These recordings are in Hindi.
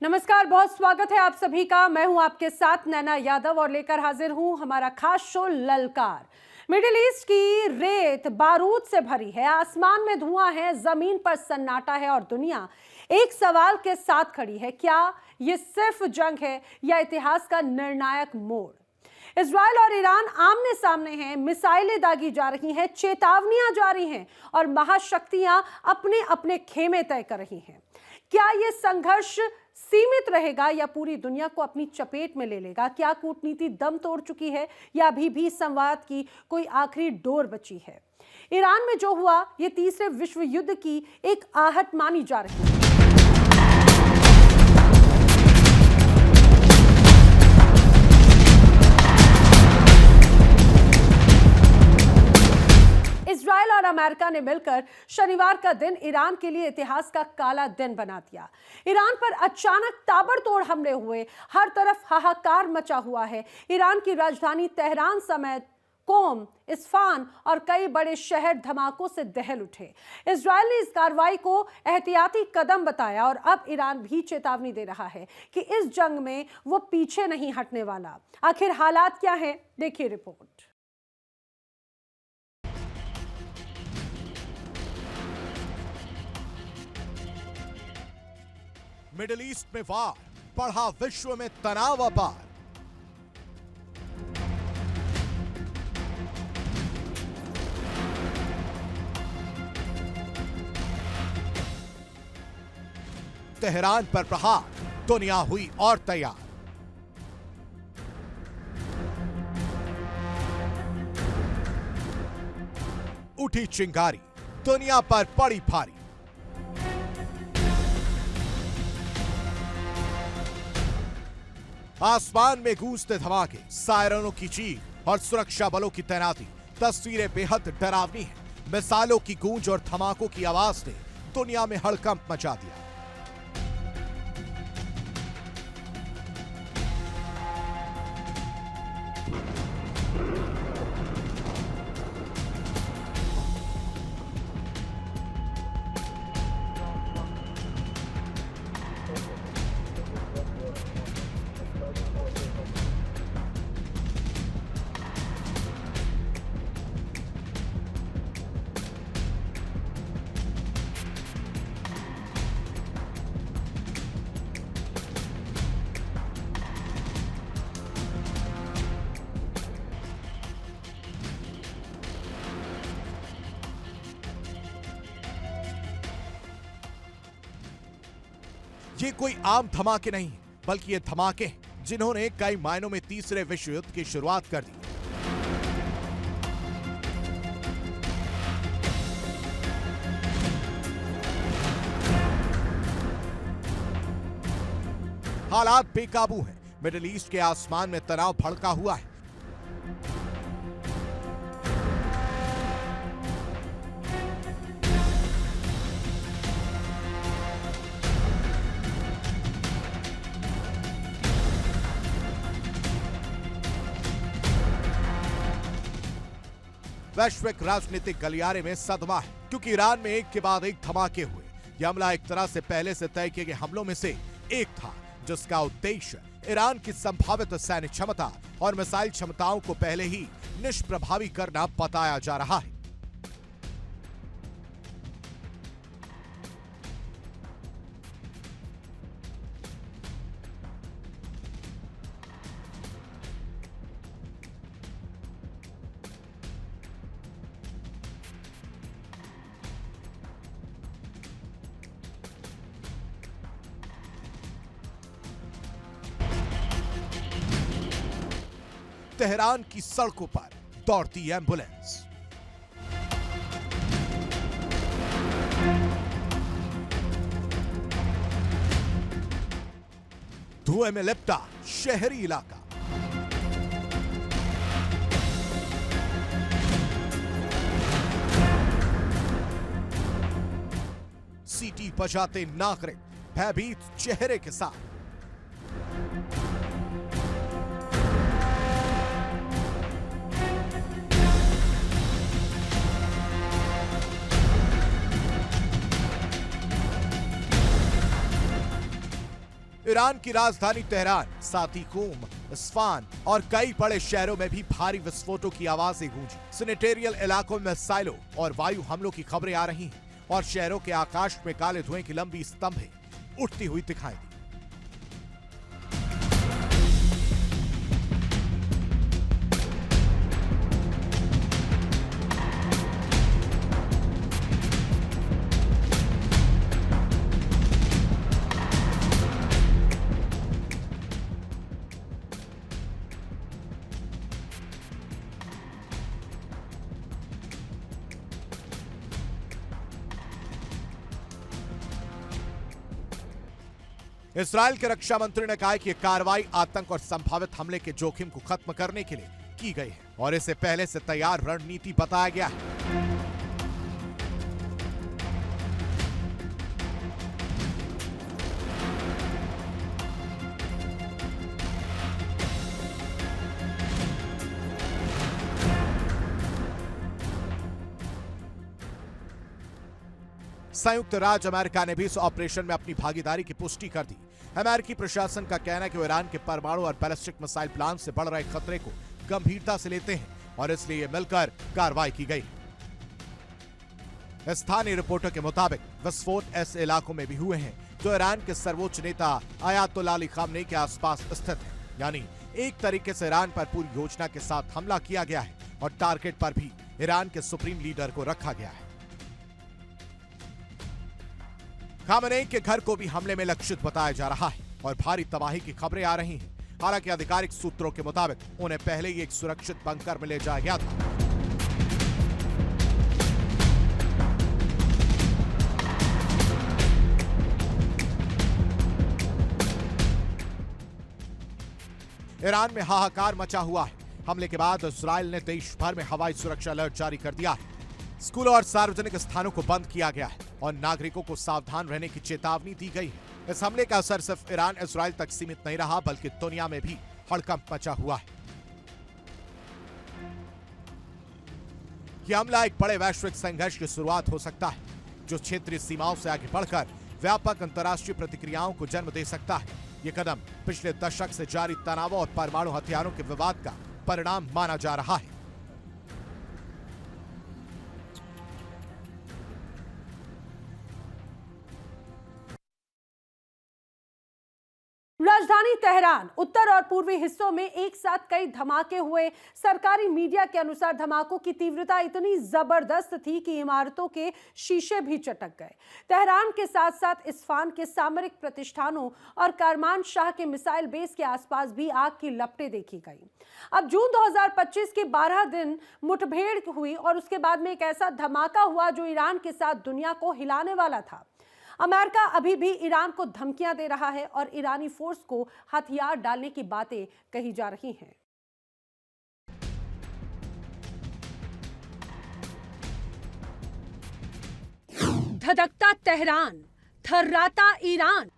नमस्कार, बहुत स्वागत है आप सभी का। मैं हूं आपके साथ नैना यादव और लेकर हाजिर हूं हमारा खास शो ललकार। मिडिल ईस्ट की रेत बारूद से भरी है, आसमान में धुआं है, जमीन पर सन्नाटा है और दुनिया एक सवाल के साथ खड़ी है, क्या ये सिर्फ जंग है या इतिहास का निर्णायक मोड़? इजराइल और ईरान आमने सामने हैं, मिसाइलें दागी जा रही हैं, चेतावनियां जारी हैं और महाशक्तियां अपने अपने खेमे तय कर रही हैं। क्या यह संघर्ष सीमित रहेगा या पूरी दुनिया को अपनी चपेट में ले लेगा? क्या कूटनीति दम तोड़ चुकी है या अभी भी संवाद की कोई आखिरी डोर बची है? ईरान में जो हुआ ये तीसरे विश्व युद्ध की एक आहट मानी जा रही है। इजराइल और अमेरिका ने मिलकर शनिवार का दिन ईरान के लिए इतिहास का काला दिन बना दिया। ईरान पर अचानक ताबड़तोड़ हमले हुए, हर तरफ हाहाकार मचा हुआ है। ईरान की राजधानी तेहरान समेत कोम, इस्फान और कई बड़े शहर धमाकों से दहल उठे। इजराइल ने इस कार्रवाई को एहतियाती कदम बताया और अब ईरान भी चेतावनी दे रहा है कि इस जंग में वो पीछे नहीं हटने वाला। आखिर हालात क्या हैं, देखिए रिपोर्ट। मिडिल ईस्ट में वार, बढ़ा विश्व में तनाव अपार। तेहरान पर प्रहार, दुनिया हुई और तैयार। उठी चिंगारी, दुनिया पर पड़ी भारी। आसमान में गूंजते धमाके, सायरनों की चीख और सुरक्षा बलों की तैनाती। तस्वीरें बेहद डरावनी हैं। मिसाइलों की गूंज और धमाकों की आवाज ने दुनिया में हड़कंप मचा दिया। ये कोई आम धमाके नहीं, बल्कि ये धमाके हैं जिन्होंने कई मायनों में तीसरे विश्व युद्ध की शुरुआत कर दी। हालात बेकाबू हैं। मिडिल ईस्ट के आसमान में तनाव भड़का हुआ है। वैश्विक राजनीतिक गलियारे में सदमा है, क्योंकि ईरान में एक के बाद एक धमाके हुए। यह हमला एक तरह से पहले से तय किए गए हमलों में से एक था, जिसका उद्देश्य ईरान की संभावित सैन्य क्षमता और मिसाइल क्षमताओं को पहले ही निष्प्रभावी करना बताया जा रहा है। तेहरान की सड़कों पर दौड़ती एम्बुलेंस, धुएं में लिपटा शहरी इलाका। सीटी बजाते नागरिक भयभीत चेहरे के साथ। ईरान की राजधानी तेहरान, साथ ही कूम, इस्फान और कई बड़े शहरों में भी भारी विस्फोटों की आवाजें गूंजी। सेनेटोरियल इलाकों में मिसाइलों और वायु हमलों की खबरें आ रही हैं और शहरों के आकाश में काले धुएं की लंबी स्तंभें उठती हुई दिखाई दी। इस्राएल के रक्षा मंत्री ने कहा कि यह कार्रवाई आतंक और संभावित हमले के जोखिम को खत्म करने के लिए की गई है और इसे पहले से तैयार रणनीति बताया गया है। संयुक्त राज्य अमेरिका ने भी इस ऑपरेशन में अपनी भागीदारी की पुष्टि कर दी। अमेरिकी प्रशासन का कहना है कि वो ईरान के परमाणु और बैलिस्टिक मिसाइल प्लान से बढ़ रहे खतरे को गंभीरता से लेते हैं और इसलिए मिलकर कार्रवाई की गई। स्थानीय रिपोर्टों के मुताबिक विस्फोट ऐसे इलाकों में भी हुए हैं जो ईरान के सर्वोच्च नेता अयातुल्लाह अली खामनेई के आसपास स्थित है। यानी एक तरीके से ईरान पर पूरी योजना के साथ हमला किया गया है और टारगेट पर भी ईरान के सुप्रीम लीडर को रखा गया है। खामनेई के घर को भी हमले में लक्षित बताया जा रहा है और भारी तबाही की खबरें आ रही हैं। हालांकि आधिकारिक सूत्रों के मुताबिक उन्हें पहले ही एक सुरक्षित बंकर में ले जाया गया था। ईरान में हाहाकार मचा हुआ है। हमले के बाद इस्राएल ने देश भर में हवाई सुरक्षा अलर्ट जारी कर दिया है। स्कूलों और सार्वजनिक स्थानों को बंद किया गया है और नागरिकों को सावधान रहने की चेतावनी दी गई है। इस हमले का असर सिर्फ ईरान इस्राएल तक सीमित नहीं रहा बल्कि दुनिया में भी हड़कंप मचा हुआ है। यह हमला एक बड़े वैश्विक संघर्ष की शुरुआत हो सकता है जो क्षेत्रीय सीमाओं से आगे बढ़कर व्यापक अंतर्राष्ट्रीय प्रतिक्रियाओं को जन्म दे सकता है। यह कदम पिछले दशक से जारी तनाव और परमाणु हथियारों के विवाद का परिणाम माना जा रहा है। राजधानी तेहरान, उत्तर और पूर्वी हिस्सों में एक साथ कई धमाके हुए। सरकारी मीडिया के अनुसार धमाकों की तीव्रता इतनी जबरदस्त थी कि इमारतों के शीशे भी चटक गए। तेहरान के साथ साथ इस्फान के सामरिक प्रतिष्ठानों और करमान शाह के मिसाइल बेस के आसपास भी आग की लपटें देखी गई। अब जून 2025 के 12 दिन मुठभेड़ हुई और उसके बाद में एक ऐसा धमाका हुआ जो ईरान के साथ दुनिया को हिलाने वाला था। अमेरिका अभी भी ईरान को धमकियां दे रहा है और ईरानी फोर्स को हथियार डालने की बातें कही जा रही हैं। धधकता तेहरान, थर्राता ईरान।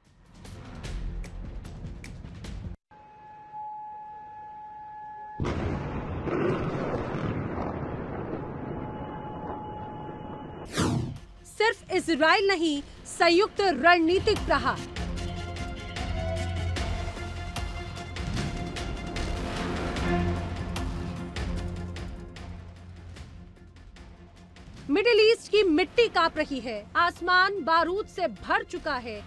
सिर्फ इजराइल नहीं, संयुक्त रणनीतिक प्रहार। मिडिल ईस्ट की मिट्टी कांप रही है, आसमान बारूद से भर चुका है।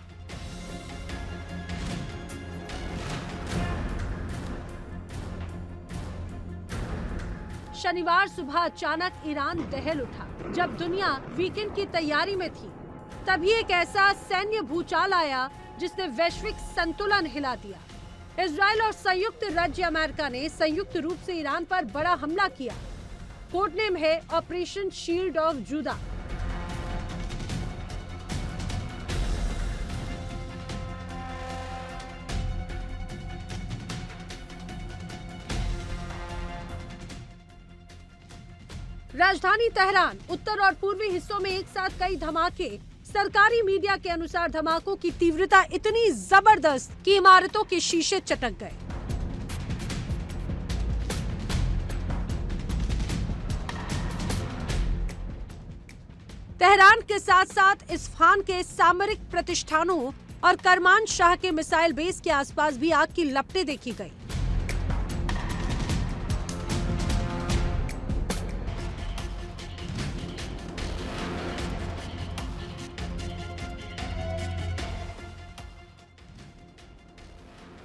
शनिवार सुबह अचानक ईरान दहल उठा। जब दुनिया वीकेंड की तैयारी में थी, तभी एक ऐसा सैन्य भूचाल आया जिसने वैश्विक संतुलन हिला दिया। इजराइल और संयुक्त राज्य अमेरिका ने संयुक्त रूप से ईरान पर बड़ा हमला किया। कोडनेम है ऑपरेशन शील्ड ऑफ जुदा। राजधानी तेहरान, उत्तर और पूर्वी हिस्सों में एक साथ कई धमाके। सरकारी मीडिया के अनुसार धमाकों की तीव्रता इतनी जबरदस्त कि इमारतों के शीशे चटक गए। तेहरान के साथ साथ इस्फान के सामरिक प्रतिष्ठानों और करमान शाह के मिसाइल बेस के आसपास भी आग की लपटें देखी गई।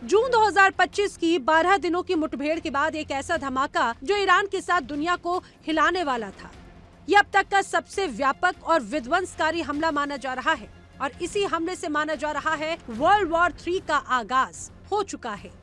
जून 2025 की 12 दिनों की मुठभेड़ के बाद एक ऐसा धमाका जो ईरान के साथ दुनिया को हिलाने वाला था। यह अब तक का सबसे व्यापक और विध्वंसकारी हमला माना जा रहा है और इसी हमले से माना जा रहा है वर्ल्ड वॉर 3 का आगाज हो चुका है।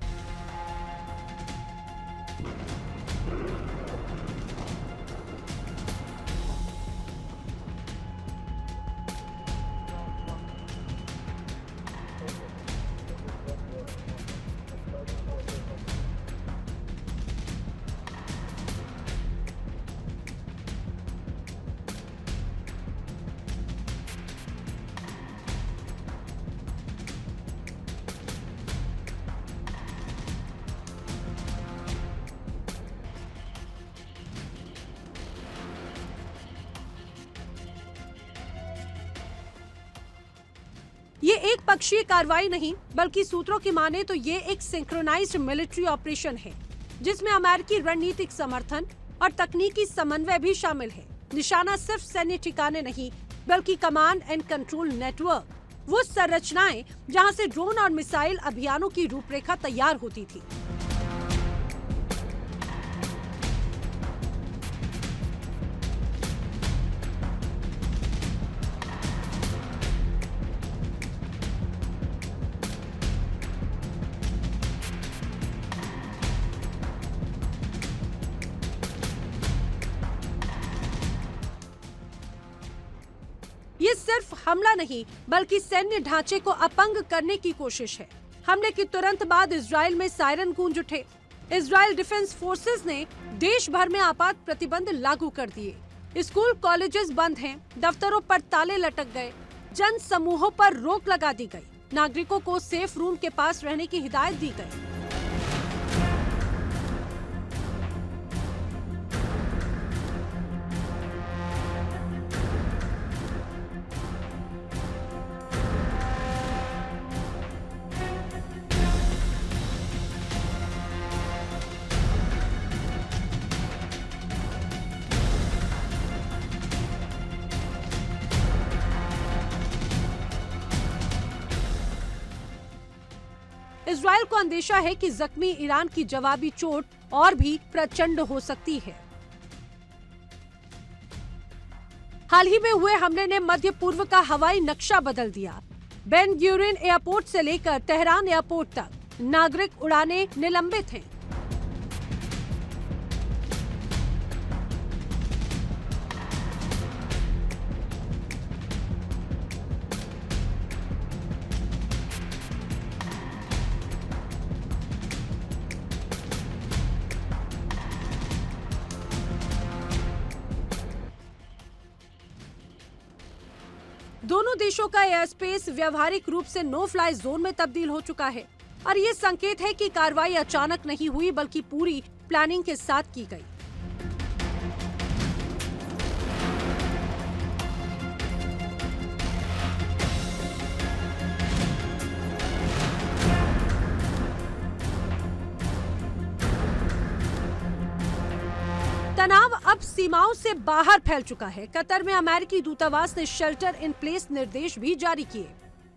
ये एक पक्षीय कार्रवाई नहीं बल्कि सूत्रों की माने तो ये एक सिंक्रोनाइज्ड मिलिट्री ऑपरेशन है जिसमें अमेरिकी रणनीतिक समर्थन और तकनीकी समन्वय भी शामिल है। निशाना सिर्फ सैन्य ठिकाने नहीं बल्कि कमांड एंड कंट्रोल नेटवर्क, वो संरचनाएं जहां से ड्रोन और मिसाइल अभियानों की रूपरेखा तैयार होती थी। ये सिर्फ हमला नहीं बल्कि सैन्य ढांचे को अपंग करने की कोशिश है। हमले के तुरंत बाद इजराइल में सायरन गूंज उठे। इजराइल डिफेंस फोर्सेस ने देश भर में आपात प्रतिबंध लागू कर दिए। स्कूल कॉलेजेस बंद हैं, दफ्तरों पर ताले लटक गए, जन समूहों पर रोक लगा दी गई, नागरिकों को सेफ रूम के पास रहने की हिदायत दी गई। इजराइल को अंदेशा है कि जख्मी ईरान की जवाबी चोट और भी प्रचंड हो सकती है। हाल ही में हुए हमले ने मध्य पूर्व का हवाई नक्शा बदल दिया। बेन गुरियन एयरपोर्ट से लेकर तेहरान एयरपोर्ट तक नागरिक उड़ानें निलंबित हैं। दोनों देशों का एयर स्पेस व्यावहारिक रूप से नो फ्लाई जोन में तब्दील हो चुका है और ये संकेत है कि कार्रवाई अचानक नहीं हुई बल्कि पूरी प्लानिंग के साथ की गई। तनाव अब सीमाओं से बाहर फैल चुका है। कतर में अमेरिकी दूतावास ने शेल्टर इन प्लेस निर्देश भी जारी किए।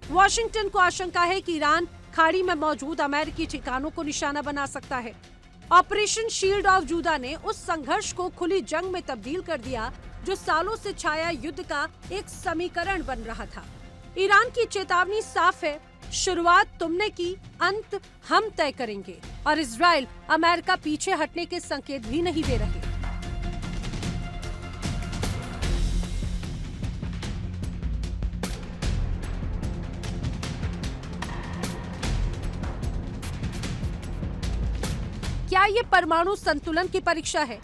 वॉशिंगटन को आशंका है कि ईरान खाड़ी में मौजूद अमेरिकी ठिकानों को निशाना बना सकता है। ऑपरेशन शील्ड ऑफ जूदा ने उस संघर्ष को खुली जंग में तब्दील कर दिया जो सालों से छाया युद्ध का एक समीकरण बन रहा था। ईरान की चेतावनी साफ है, शुरुआत तुमने की, अंत हम तय करेंगे। और इजराइल अमेरिका पीछे हटने के संकेत भी नहीं दे रहे। क्या ये परमाणु संतुलन की परीक्षा है?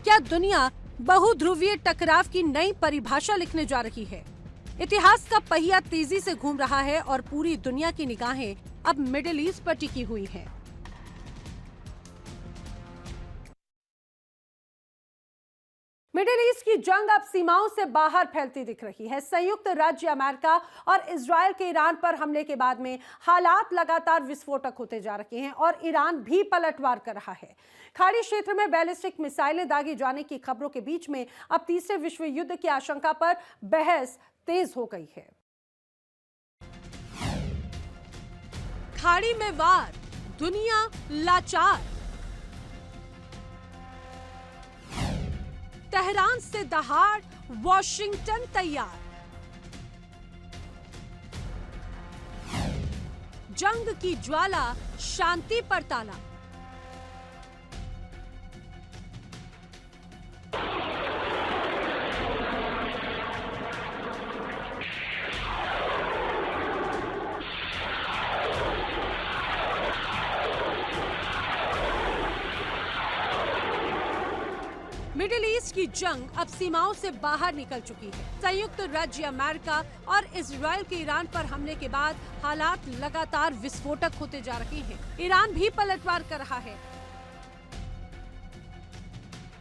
क्या दुनिया बहुध्रुवीय टकराव की नई परिभाषा लिखने जा रही है? इतिहास का पहिया तेजी से घूम रहा है और पूरी दुनिया की निगाहें अब मिडिल ईस्ट पर टिकी हुई हैं। मिडिल ईस्ट की जंग अब सीमाओं से बाहर फैलती दिख रही है। संयुक्त राज्य अमेरिका और इजरायल के ईरान पर हमले के बाद में हालात लगातार विस्फोटक होते जा रहे हैं और ईरान भी पलटवार कर रहा है। खाड़ी क्षेत्र में बैलिस्टिक मिसाइलें दागी जाने की खबरों के बीच में अब तीसरे विश्व युद्ध की आशंका पर बहस तेज हो गई है। खाड़ी में वार, दुनिया लाचार। तेहरान से दहाड़, वॉशिंगटन तैयार। जंग की ज्वाला, शांति पर ताला। मिडिल ईस्ट की जंग अब सीमाओं से बाहर निकल चुकी है। संयुक्त राज्य अमेरिका और इजरायल के ईरान पर हमले के बाद हालात लगातार विस्फोटक होते जा रहे हैं। ईरान भी पलटवार कर रहा है।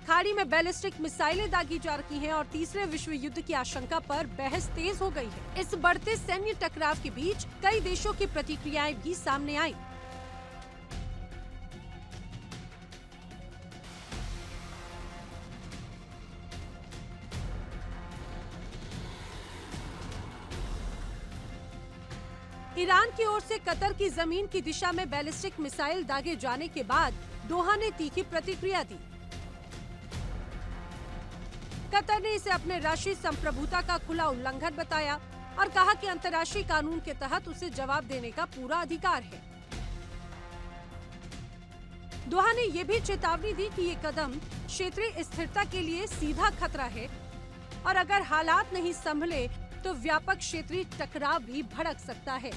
खाड़ी में बैलिस्टिक मिसाइलें दागी जा रही हैं और तीसरे विश्व युद्ध की आशंका पर बहस तेज हो गई है। इस बढ़ते सैन्य टकराव के बीच कई देशों की प्रतिक्रियाएं भी सामने आई। ईरान की ओर से कतर की जमीन की दिशा में बैलिस्टिक मिसाइल दागे जाने के बाद दोहा ने तीखी प्रतिक्रिया दी। कतर ने इसे अपने राष्ट्रीय संप्रभुता का खुला उल्लंघन बताया और कहा कि अंतर्राष्ट्रीय कानून के तहत उसे जवाब देने का पूरा अधिकार है। दोहा ने यह भी चेतावनी दी कि ये कदम क्षेत्रीय स्थिरता के लिए सीधा खतरा है और अगर हालात नहीं संभले तो व्यापक क्षेत्रीय टकराव भी भड़क सकता है।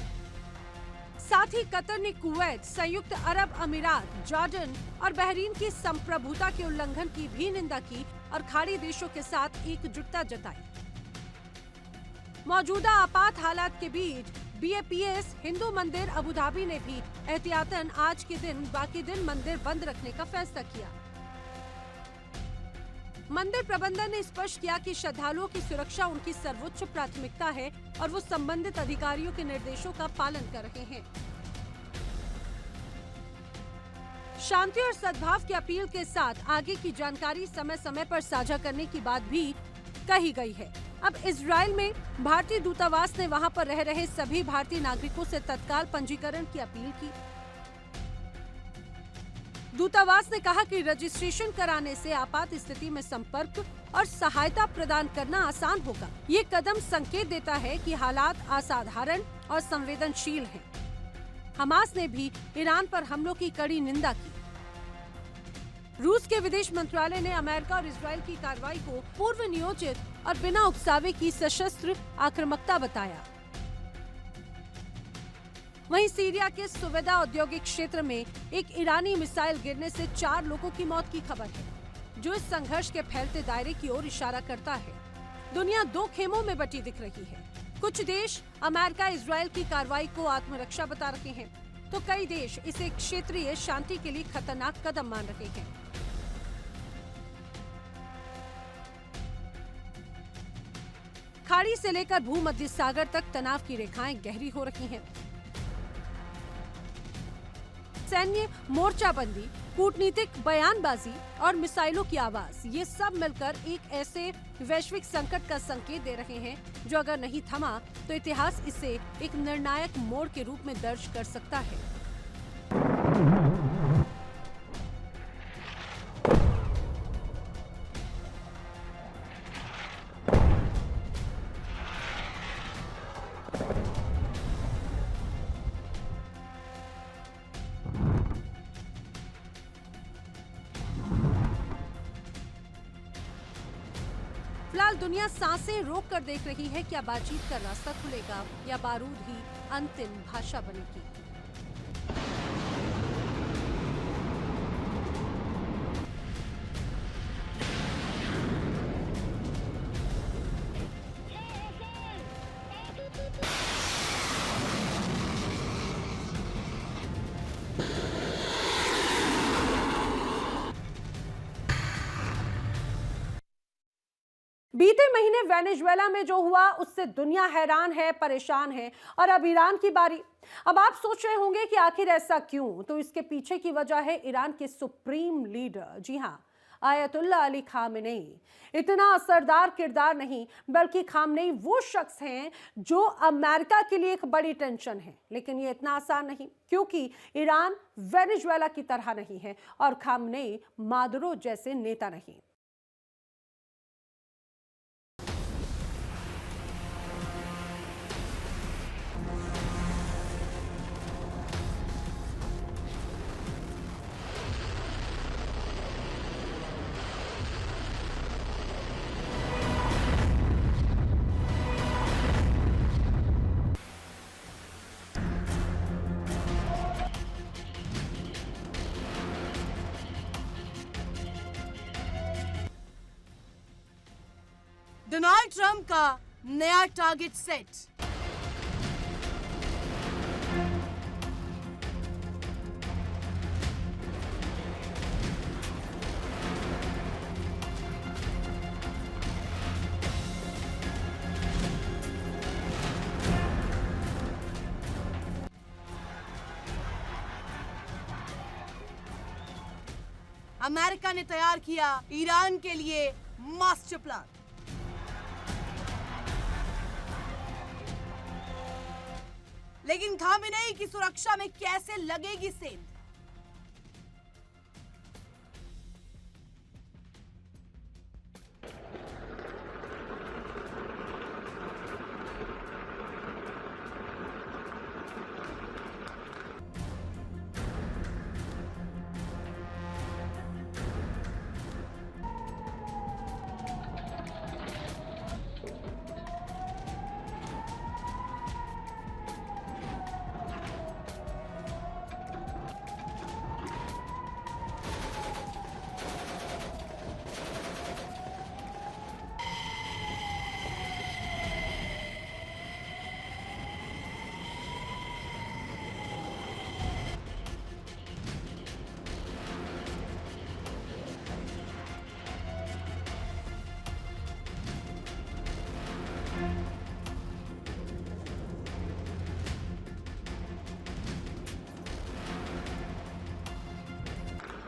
साथ ही कतर ने कुवैत, संयुक्त अरब अमीरात, जॉर्डन और बहरीन की संप्रभुता के उल्लंघन की भी निंदा की और खाड़ी देशों के साथ एकजुटता जताई। मौजूदा आपात हालात के बीच BAPS हिंदू मंदिर अबू धाबी ने भी एहतियातन आज के दिन बाकी दिन मंदिर बंद रखने का फैसला किया। मंदिर प्रबंधन ने स्पष्ट किया कि श्रद्धालुओं की सुरक्षा उनकी सर्वोच्च प्राथमिकता है और वो संबंधित अधिकारियों के निर्देशों का पालन कर रहे हैं। शांति और सद्भाव की अपील के साथ आगे की जानकारी समय समय पर साझा करने की बात भी कही गई है। अब इजरायल में भारतीय दूतावास ने वहां पर रह रहे सभी भारतीय नागरिकों से तत्काल पंजीकरण की अपील की। दूतावास ने कहा कि रजिस्ट्रेशन कराने से आपात स्थिति में संपर्क और सहायता प्रदान करना आसान होगा। ये कदम संकेत देता है कि हालात असाधारण और संवेदनशील हैं। हमास ने भी ईरान पर हमलों की कड़ी निंदा की। रूस के विदेश मंत्रालय ने अमेरिका और इजरायल की कार्रवाई को पूर्व नियोजित और बिना उकसावे की सशस्त्र आक्रामकता बताया। वहीं सीरिया के सुवेदा औद्योगिक क्षेत्र में एक ईरानी मिसाइल गिरने से 4 लोगों की मौत की खबर है, जो इस संघर्ष के फैलते दायरे की ओर इशारा करता है। दुनिया 2 खेमों में बटी दिख रही है। कुछ देश अमेरिका इजरायल की कार्रवाई को आत्मरक्षा बता रहे हैं, तो कई देश इसे क्षेत्रीय शांति के लिए खतरनाक कदम मान रहे हैं। खाड़ी से लेकर भूमध्य सागर तक तनाव की रेखाएं गहरी हो रही हैं। सैन्य मोर्चाबंदी, कूटनीतिक बयानबाजी और मिसाइलों की आवाज, ये सब मिलकर एक ऐसे वैश्विक संकट का संकेत दे रहे हैं जो अगर नहीं थमा तो इतिहास इसे एक निर्णायक मोड़ के रूप में दर्ज कर सकता है। फिलहाल दुनिया सांसें रोक कर देख रही है, क्या बातचीत का रास्ता खुलेगा या बारूद ही अंतिम भाषा बनेगी। बीते महीने वेनेजुएला में जो हुआ उससे दुनिया हैरान है, परेशान है। और अब ईरान की बारी। अब आप सोच रहे होंगे कि आखिर ऐसा क्यों? तो इसके पीछे की वजह है ईरान के सुप्रीम लीडर, जी हां, आयतुल्ला अली खामेनेई। इतना असरदार किरदार नहीं, बल्कि खामेनेई वो शख्स हैं जो अमेरिका के लिए एक बड़ी टेंशन है। लेकिन ये इतना आसान नहीं, क्योंकि ईरान वेनेजुएला की तरह नहीं है और खामेनेई मादुरो जैसे नेता नहीं। डोनाल्ड ट्रंप का नया टारगेट सेट। अमेरिका ने तैयार किया ईरान के लिए मास्टर प्लान। लेकिन खामेनेई की सुरक्षा में कैसे लगेगी सेंध?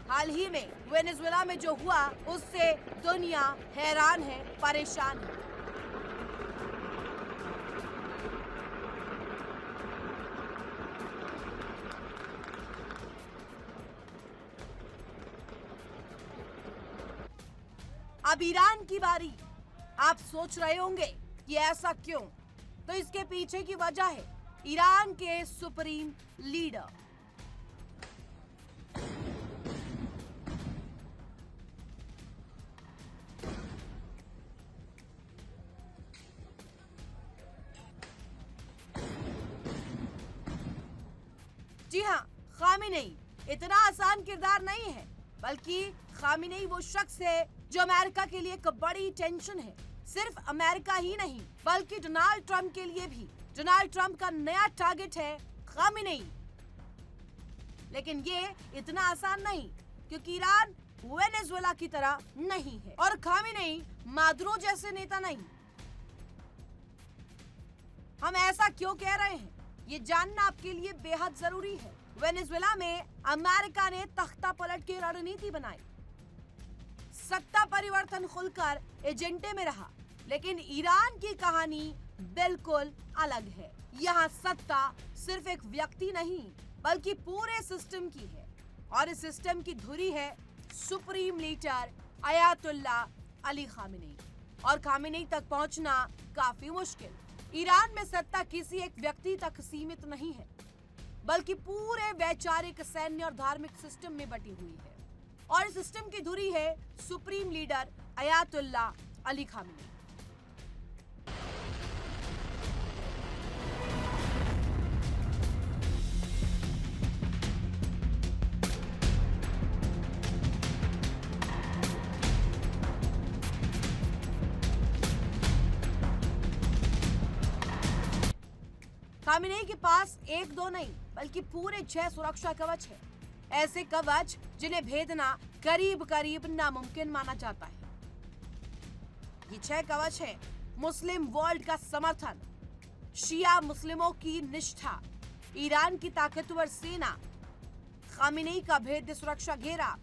हाल ही में वेनेजुएला में जो हुआ उससे दुनिया हैरान है, परेशान है। अब ईरान की बारी। आप सोच रहे होंगे कि ऐसा क्यों? तो इसके पीछे की वजह है ईरान के सुप्रीम लीडर। जी हाँ, खामेनेई इतना आसान किरदार नहीं है, बल्कि खामेनेई वो शख्स है जो अमेरिका के लिए एक बड़ी टेंशन है। सिर्फ अमेरिका ही नहीं, बल्कि डोनाल्ड ट्रंप के लिए भी। डोनाल्ड ट्रंप का नया टारगेट है खामेनेई। लेकिन ये इतना आसान नहीं, क्योंकि ईरान वेनेजुएला की तरह नहीं है और खामेनेई मादुरो जैसे नेता नहीं। हम ऐसा क्यों कह रहे हैं, ये जानना आपके लिए बेहद जरूरी है। वेनेजुएला में अमेरिका ने तख्ता पलट की रणनीति बनाई। सत्ता परिवर्तन खुलकर एजेंडे में रहा, लेकिन ईरान की कहानी बिल्कुल अलग है। यहाँ सत्ता सिर्फ एक व्यक्ति नहीं, बल्कि पूरे सिस्टम की है और इस सिस्टम की धुरी है supreme leader ayatollah Ali Khamenei. और खामेनेई तक पहुंचना काफी मुश्किल। ईरान में सत्ता किसी एक व्यक्ति तक सीमित नहीं है, बल्कि पूरे वैचारिक, सैन्य और धार्मिक सिस्टम में बटी हुई है और इस सिस्टम की धुरी है supreme leader ayatollah Ali Khamenei. Khamenei के पास एक दो नहीं, बल्कि पूरे 6 सुरक्षा कवच है। ऐसे कवच जिन्हें भेदना करीब करीब नामुमकिन माना जाता है। ये 6 कवच है मुस्लिम वर्ल्ड का समर्थन, शिया मुस्लिमों की निष्ठा, ईरान की ताकतवर सेना, खामेनेई का भेद्य सुरक्षा घेरा,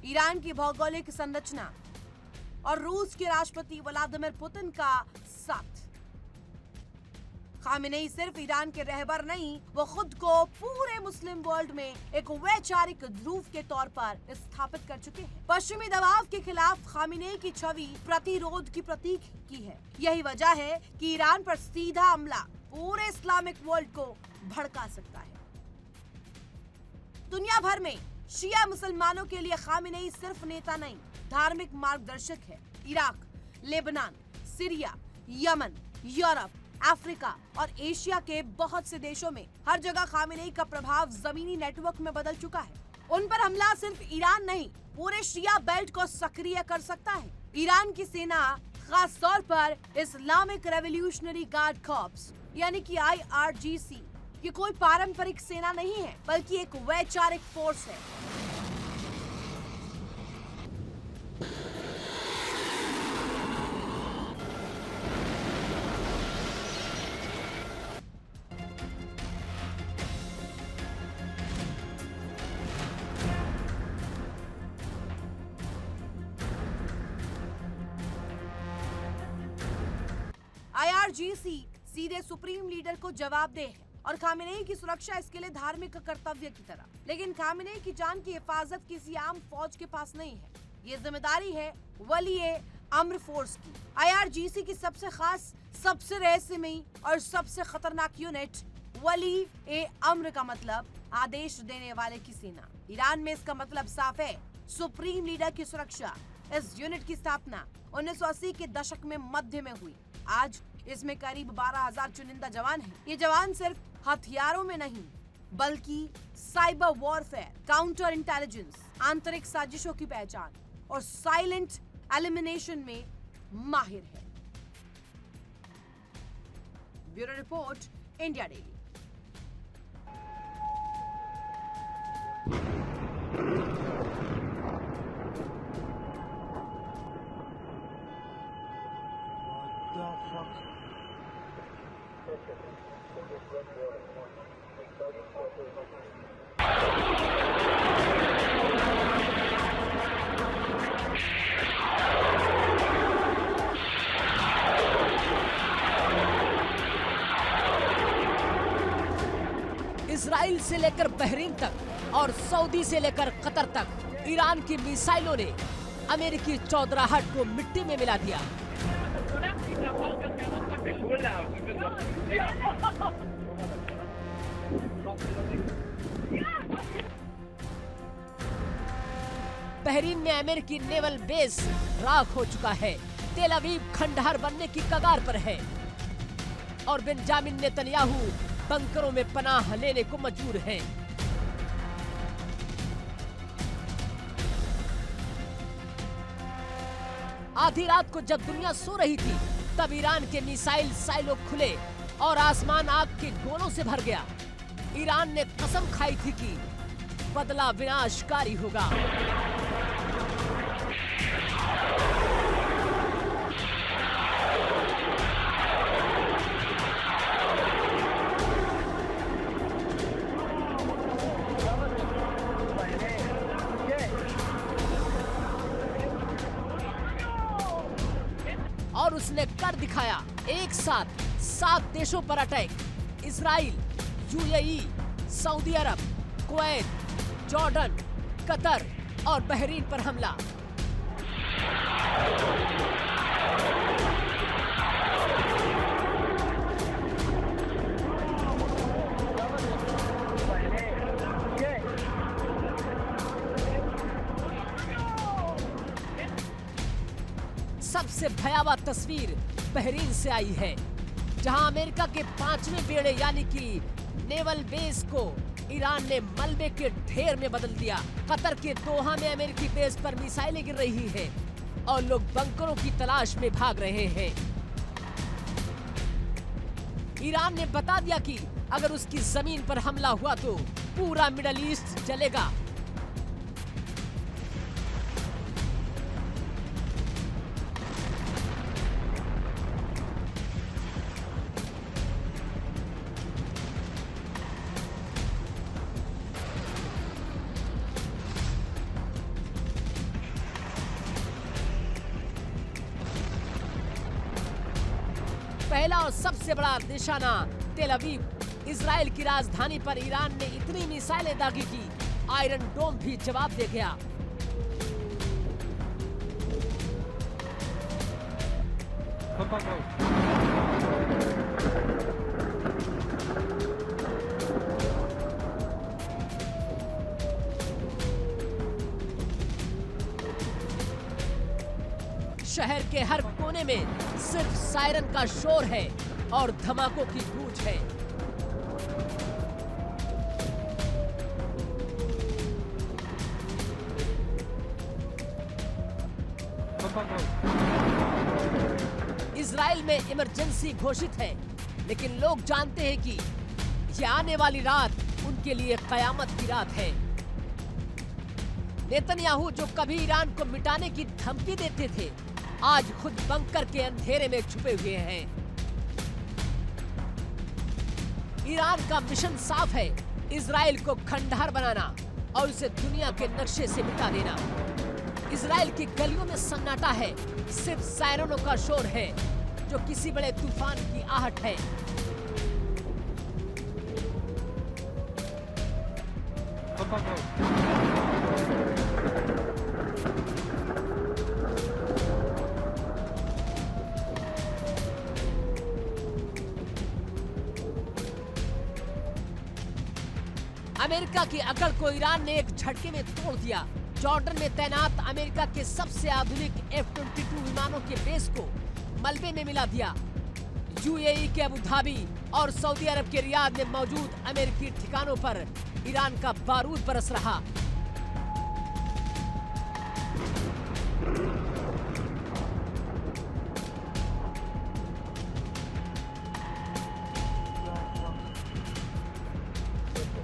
ईरान की भौगोलिक संरचना और रूस के राष्ट्रपति व्लादिमीर पुतिन का साथ। खामेनेई सिर्फ ईरान के रहबर नहीं, वो खुद को पूरे मुस्लिम वर्ल्ड में एक वैचारिक ध्रुव के तौर पर स्थापित कर चुके हैं। पश्चिमी दबाव के खिलाफ खामेनेई की छवि प्रतिरोध की प्रतीक की है। यही वजह है कि ईरान पर सीधा हमला पूरे इस्लामिक वर्ल्ड को भड़का सकता है। दुनिया भर में शिया मुसलमानों के लिए खामेनेई सिर्फ नेता नहीं, धार्मिक मार्गदर्शक है। Iraq, Lebanon, Syria, Yemen, Europe, Africa और एशिया के बहुत से देशों में हर जगह खामेनेई का प्रभाव जमीनी नेटवर्क में बदल चुका है। उन पर हमला सिर्फ ईरान नहीं, पूरे शिया बेल्ट को सक्रिय कर सकता है। ईरान की सेना, खास तौर पर इस्लामिक रेवोल्यूशनरी गार्ड कॉर्प्स यानी कि IRGC, ये कोई पारंपरिक सेना नहीं है, बल्कि एक वैचारिक फोर्स है। IRGC सीधे सुप्रीम लीडर को जवाबदेह है और खामेनेई की सुरक्षा इसके लिए धार्मिक कर्तव्य की तरह। लेकिन खामेनेई की जान की हिफाजत किसी आम फौज के पास नहीं है, ये जिम्मेदारी है वली अम्र फोर्स की। IRGC की सबसे खास, सबसे रहस्यमयी और सबसे खतरनाक यूनिट वली अम्र का मतलब आदेश देने वाले की सेना। ईरान में इसका मतलब साफ है, सुप्रीम लीडर की सुरक्षा। इस यूनिट की स्थापना 1980 के दशक में मध्य में हुई। आज इसमें करीब 12,000 चुनिंदा जवान हैं। ये जवान सिर्फ हथियारों में नहीं, बल्कि साइबर वॉरफेयर, काउंटर इंटेलिजेंस, आंतरिक साजिशों की पहचान और साइलेंट एलिमिनेशन में माहिर है। Bureau report, India daily. Israel से लेकर बहरीन तक और सऊदी से लेकर कतर तक ईरान की मिसाइलों ने अमेरिकी चौधराहट को मिट्टी में मिला दिया। बहरीन में अमेरिकी नेवल बेस राख हो चुका है। तेल अवीव खंडहर बनने की कगार पर है और बेंजामिन नेतन्याहू बंकरों में पनाह लेने को मजबूर हैं। आधी रात को जब दुनिया सो रही थी, तब ईरान के मिसाइल साइलो खुले और आसमान आग के गोलों से भर गया। ईरान ने कसम खाई थी कि बदला विनाशकारी होगा। और उसने कर दिखाया, एक साथ 7 देशों पर अटैक। इजराइल, UAE, सऊदी अरब, कुवैत, जॉर्डन, कतर और बहरीन पर हमला। सबसे भयावह तस्वीर बहरीन से आई है, जहां अमेरिका के 5वें बेड़े यानी कि नेवल बेस को ईरान ने मलबे के ढेर में बदल दिया। कतर के दोहा में अमेरिकी बेस पर मिसाइलें गिर रही हैं और लोग बंकरों की तलाश में भाग रहे हैं। ईरान ने बता दिया कि अगर उसकी जमीन पर हमला हुआ तो पूरा मिडल ईस्ट जलेगा। पहला और सबसे बड़ा निशाना तेल अवीव। इजराइल की राजधानी पर ईरान ने इतनी मिसाइलें दागी कि आयरन डोम भी जवाब दे गया। शहर के हर कोने में सिर्फ सायरन का शोर है और धमाकों की गूंज है। इजराइल में इमरजेंसी घोषित है, लेकिन लोग जानते हैं कि यह आने वाली रात उनके लिए कयामत की रात है। नेतन्याहू जो कभी ईरान को मिटाने की धमकी देते थे, आज खुद बंकर के अंधेरे में छुपे हुए हैं। ईरान का मिशन साफ है, इजराइल को खंडहर बनाना और उसे दुनिया के नक्शे से मिटा देना। इजराइल की गलियों में सन्नाटा है, सिर्फ सायरनों का शोर है जो किसी बड़े तूफान की आहट है। अमेरिका की अकड़ को ईरान ने एक झटके में तोड़ दिया। जॉर्डन में तैनात अमेरिका के सबसे आधुनिक F-22 विमानों के बेस को मलबे में मिला दिया। यूएई के अबू धाबी और सऊदी अरब के रियाद में मौजूद अमेरिकी ठिकानों पर ईरान का बारूद बरस रहा।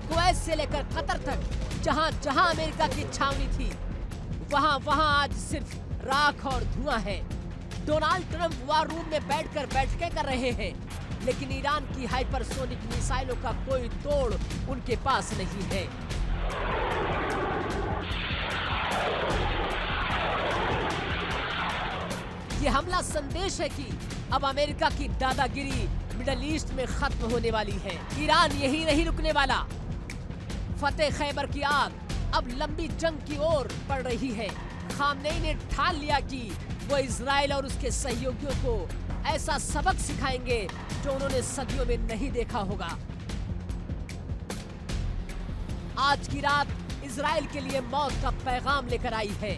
कुवैत से लेकर कतर तक जहां जहां अमेरिका की छावनी थी, वहां वहां आज सिर्फ राख और धुआं है। डोनाल्ड ट्रंप वार रूम में बैठकर बैठकें कर रहे हैं, लेकिन ईरान की हाइपरसोनिक मिसाइलों का कोई तोड़ उनके पास नहीं है। ये हमला संदेश है कि अब अमेरिका की दादागिरी मिडल ईस्ट में खत्म होने वाली है। ईरान यही नहीं रुकने वाला। फतेह खैबर की आग अब लंबी जंग की ओर बढ़ रही है। खामनेई ने ठान लिया कि वो इजराइल और उसके सहयोगियों को ऐसा सबक सिखाएंगे जो उन्होंने सदियों में नहीं देखा होगा। आज की रात इजराइल के लिए मौत का पैगाम लेकर आई है।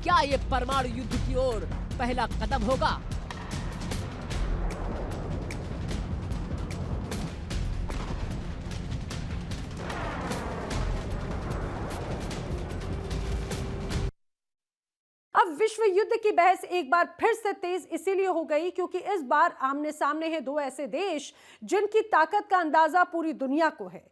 क्या ये परमाणु युद्ध की ओर पहला कदम होगा? अब विश्व युद्ध की बहस एक बार फिर से तेज इसीलिए हो गई क्योंकि इस बार आमने सामने हैं दो ऐसे देश जिनकी ताकत का अंदाजा पूरी दुनिया को है।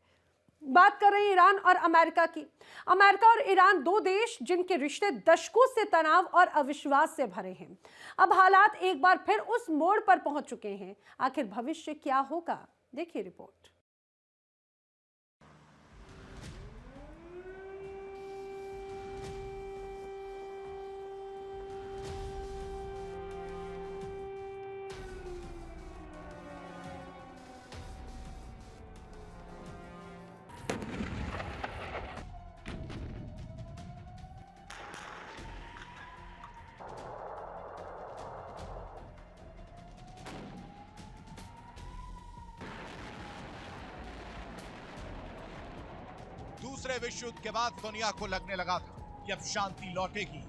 बात कर रहे हैं ईरान और अमेरिका की। अमेरिका और ईरान दो देश जिनके रिश्ते दशकों से तनाव और अविश्वास से भरे हैं। अब हालात एक बार फिर उस मोड़ पर पहुंच चुके हैं। आखिर भविष्य क्या होगा, देखिए रिपोर्ट। दूसरे विश्व युद्ध के बाद दुनिया को लगने लगा था कि अब शांति लौटेगी।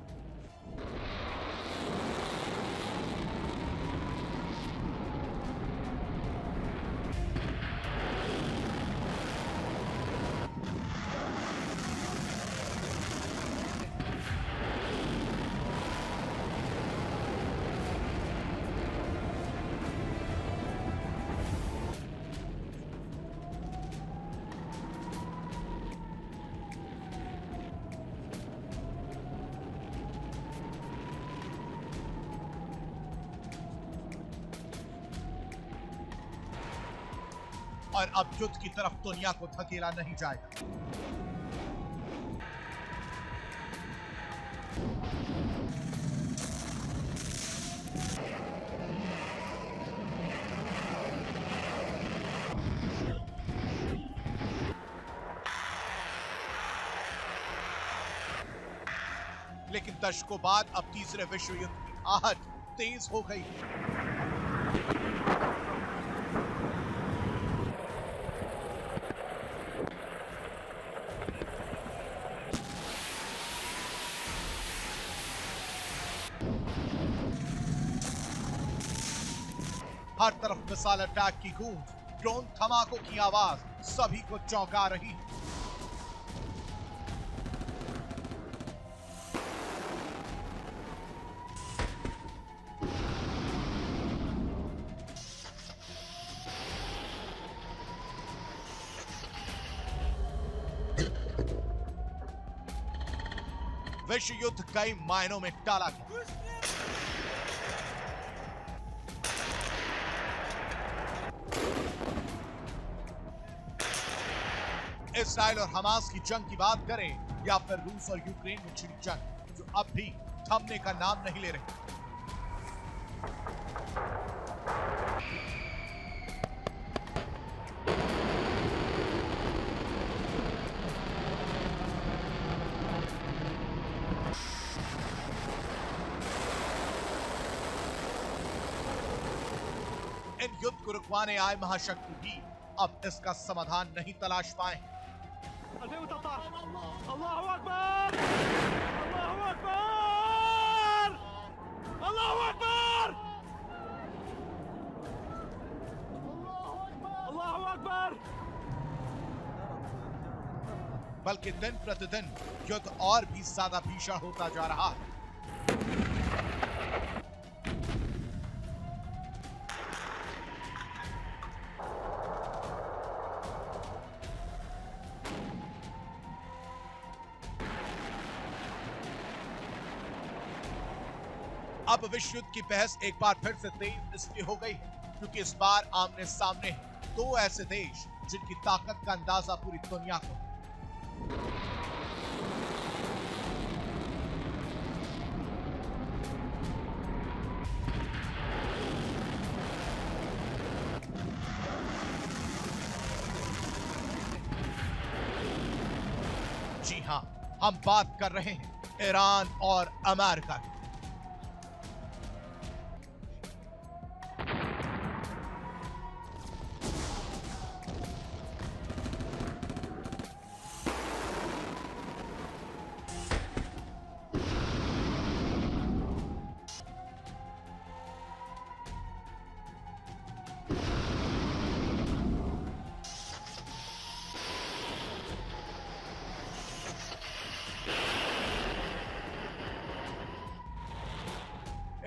और अब युद्ध की तरफ दुनिया को धकेला नहीं जाएगा। लेकिन दशकों बाद अब तीसरे विश्व युद्ध की आहट तेज हो गई। हर तरफ मिसाइल अटैक की गूंज, ड्रोन धमाकों की आवाज सभी को चौंका रही है। विश्व युद्ध कई मायनों में टाला गया। इसराइल और हमास की जंग की बात करें या फिर रूस और यूक्रेन में छिड़ी जंग, जो अब भी थमने का नाम नहीं ले रही। इन युद्ध को रुकवाने आए महाशक्ति भी अब इसका समाधान नहीं तलाश पाए। 2013 अल्लाहु अकबर अल्लाहु अकबर अल्लाहु अकबर अल्लाहु अकबर। बल्कि दिन प्रतिदिन युद्ध और भी ज्यादा भीषण होता जा रहा है। अब विश्व युद्ध की बहस एक बार फिर से तेज इसलिए हो गई है क्योंकि इस बार आमने सामने हैं दो ऐसे देश जिनकी ताकत का अंदाजा पूरी दुनिया को। जी हां, हम बात कर रहे हैं ईरान और अमेरिका की।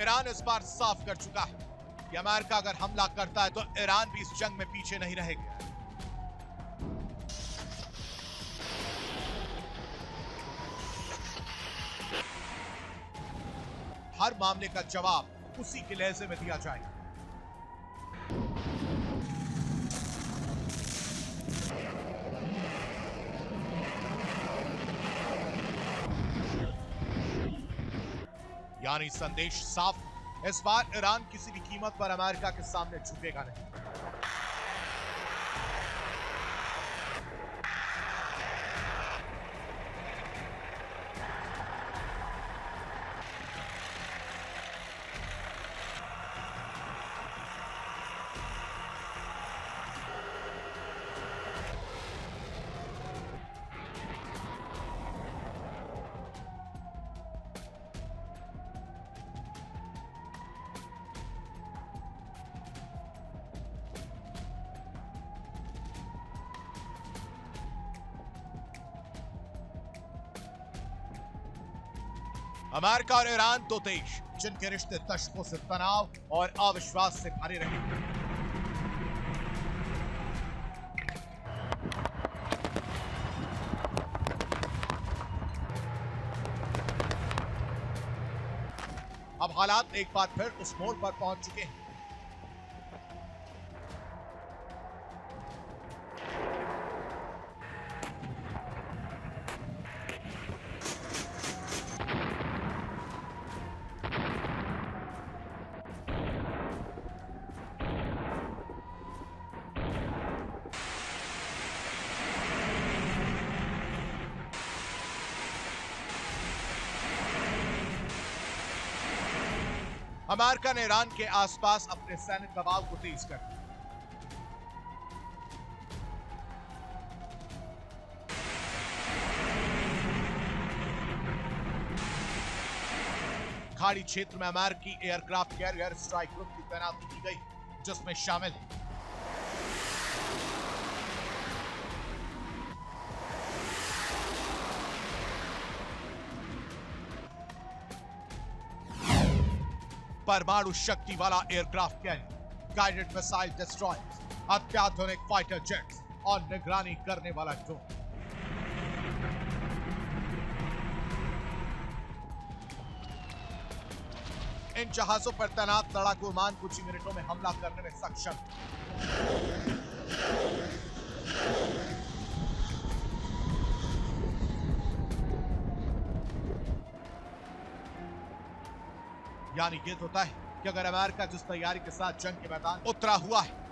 ईरान इस बार साफ कर चुका है कि अमेरिका अगर हमला करता है तो ईरान भी इस जंग में पीछे नहीं रहेगा। हर मामले का जवाब उसी के लहजे में दिया जाएगा। यानी संदेश साफ, इस बार ईरान किसी भी कीमत पर अमेरिका के सामने झुकेगा नहीं। अमेरिका और ईरान दो देश जिनके रिश्ते दशकों से तनाव और अविश्वास से भरे रहे। अब हालात एक बार फिर उस मोड़ पर पहुंच चुके हैं। अमेरिका ने ईरान के आसपास अपने सैन्य दबाव को तेज कर दिया। खाड़ी क्षेत्र में अमेरिकी एयरक्राफ्ट कैरियर स्ट्राइक ग्रुप की तैनाती की गई, जिसमें शामिल है परमाणु शक्ति वाला aircraft carrier, guided missile destroyers, अत्याधुनिक फाइटर जेट्स और निगरानी करने वाला ड्रोन। इन जहाजों पर तैनात लड़ाकू विमान कुछ ही मिनटों में हमला करने में सक्षम थे। यानी ये तो तय है कि अगर अमेरिका जिस तैयारी के साथ जंग के मैदान उतरा हुआ है,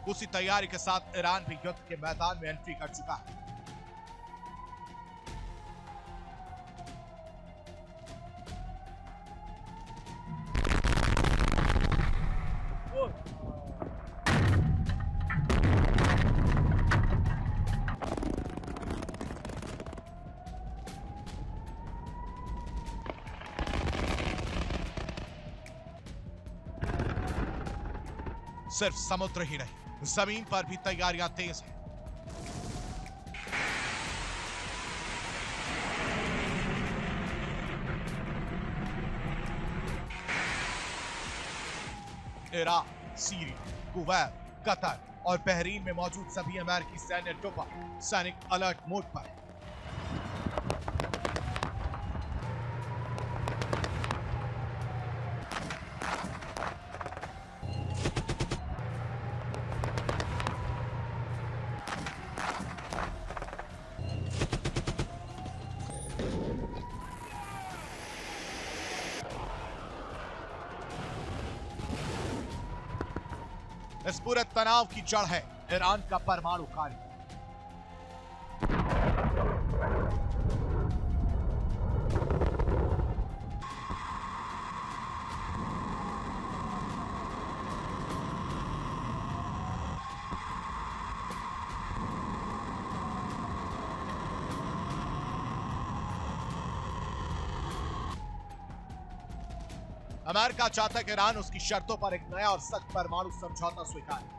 उसी तैयारी के साथ ईरान भी युद्ध के मैदान में एंट्री कर चुका है। सिर्फ समुद्र ही नहीं, जमीन पर भी तैयारियां तेज हैं। इराक, सीरिया, कुवैत, कतर और बहरीन में मौजूद सभी अमेरिकी सैन्य टुकड़ा सैनिक अलर्ट मोड पर है। इस पूरे तनाव की जड़ है ईरान का परमाणु कार्यक्रम। अमेरिका चाहता है कि ईरान उसकी शर्तों पर एक नया और सख्त परमाणु समझौता स्वीकारे।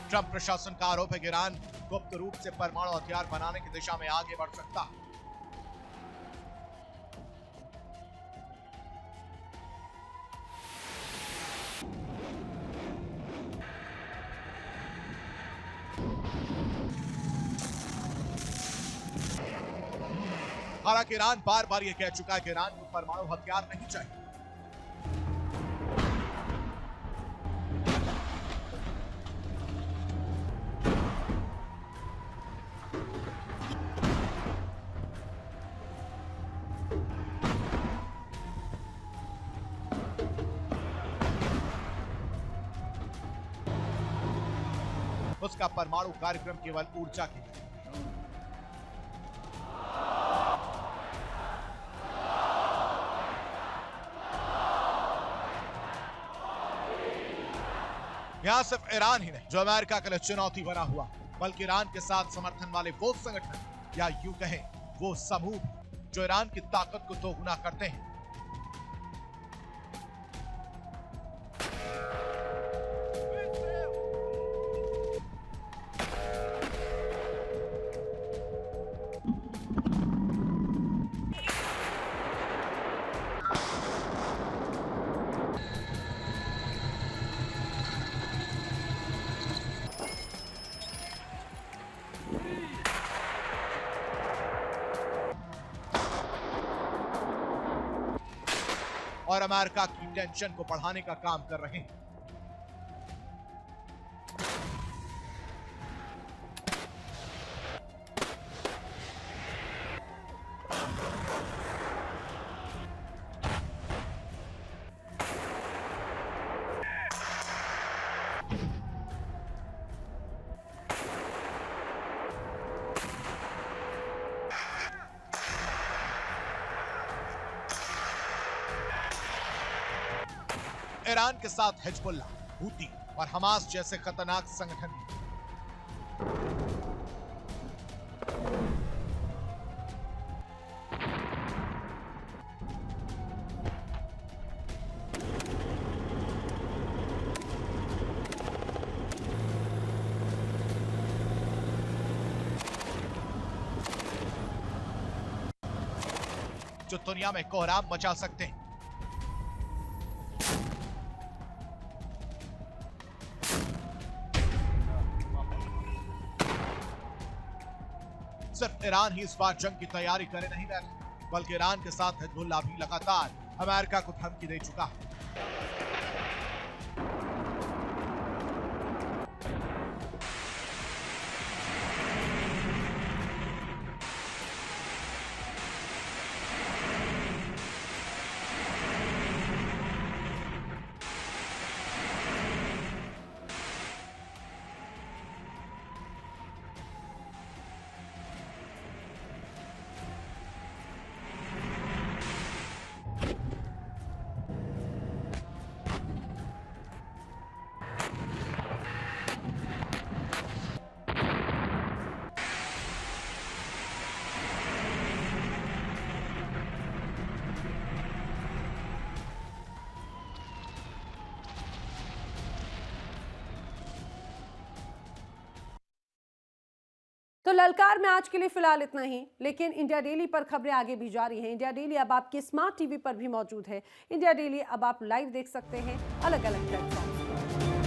ट्रंप प्रशासन का आरोप है कि ईरान गुप्त रूप से परमाणु हथियार बनाने की दिशा में आगे बढ़ सकता है। हालांकि ईरान बार बार यह कह चुका है कि ईरान को परमाणु हथियार नहीं चाहिए। उसका परमाणु कार्यक्रम केवल ऊर्जा की है। यहां सिर्फ ईरान ही नहीं जो अमेरिका के लिए चुनौती बना हुआ, बल्कि ईरान के साथ समर्थन वाले वो संगठन या यूं कहें वो समूह जो ईरान की ताकत को दोगुना करते हैं। और अमेरिका की टेंशन को बढ़ाने का काम कर रहे हैं। ईरान के साथ हिजबुल्लाह, हूती और हमास जैसे खतरनाक संगठन भी। जो दुनिया में कोहराम मचा सकते हैं। सिर्फ ईरान ही इस बार जंग की तैयारी करे नहीं बैठा, बल्कि ईरान के साथ हिजबुल्लाह भी लगातार अमेरिका को धमकी दे चुका है। तो ललकार में आज के लिए फिलहाल इतना ही, लेकिन इंडिया डेली पर खबरें आगे भी जारी हैं। इंडिया डेली अब आपके स्मार्ट टीवी पर भी मौजूद है। इंडिया डेली अब आप लाइव देख सकते हैं अलग अलग प्लेटफॉर्म पर।